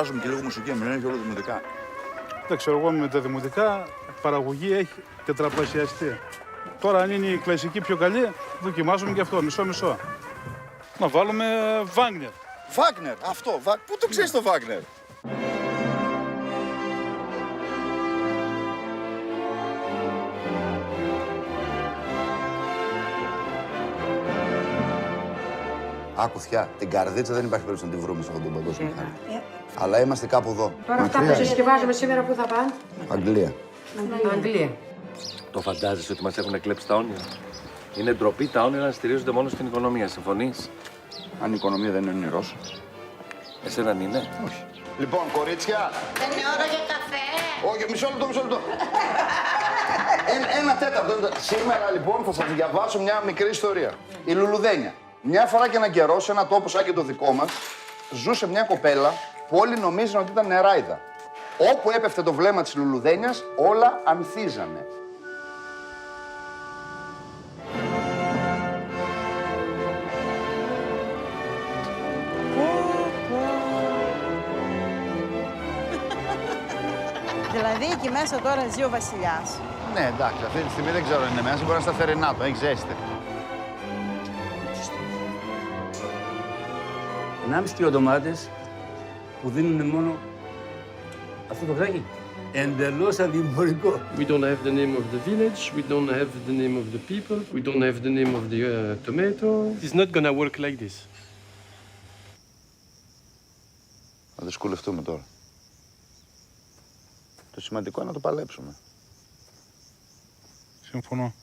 φωνάζουμε και λίγο μουσική, μην είναι και όλα δημοτικά. Δεν ξέρω, εγώ με τα δημοτικά παραγωγή έχει τετραπλασιαστεί. Τώρα, αν είναι η κλασική πιο καλή, δοκιμάζουμε και αυτό, μισό-μισό. Να βάλουμε Βάγνερ. Βάγνερ, αυτό. Πού το ξέρεις το Βάγνερ? Άκου θιά, την καρδίτσα δεν υπάρχει περίπτωση να τη βρούμε σε αυτόν τον παγκόσμιο χάρτη. Αλλά είμαστε κάπου εδώ. Τώρα αυτά που συσκευάζουμε σήμερα πού θα πάνε? Αγγλία. Αγγλία. Το φαντάζεσαι ότι μας έχουν κλέψει τα όνειρα? Είναι ντροπή τα όνειρα να στηρίζονται μόνο στην οικονομία. Συμφωνείς? Αν η οικονομία δεν είναι όνειρός. Εσέναν είναι? Όχι. Λοιπόν, κορίτσια. Δεν είναι ώρα για καφέ. Όχι, μισό λεπτό. Ένα τέταρτο. Σήμερα λοιπόν θα σας διαβάσω μια μικρή ιστορία. Η Λουλουδένια. Μια φορά και έναν καιρό, σε ένα τόπο σαν και το δικό μας, ζούσε μια κοπέλα που όλοι νομίζαν ότι ήταν νεράιδα. Όπου έπεφτε το βλέμμα της Λουλουδένιας, όλα ανθίζανε. Δηλαδή εκεί μέσα τώρα ζει ο βασιλιάς. Ναι, εντάξει, αυτή τη στιγμή δεν ξέρω αν είναι μέσα, μπορεί να είναι στα θερινά του, έχει ζέστη. 1,5 κιλό ντομάτες που δίνουν μόνο αυτό το βράκι. Εντελώς αντιμπορικό. We don't have the name of the village, we don't have the name of the people, we don't have the name of the tomato. It's not gonna work like this. Θα δυσκολευτούμε τώρα. Το σημαντικό είναι να το παλέψουμε. Συμφωνώ.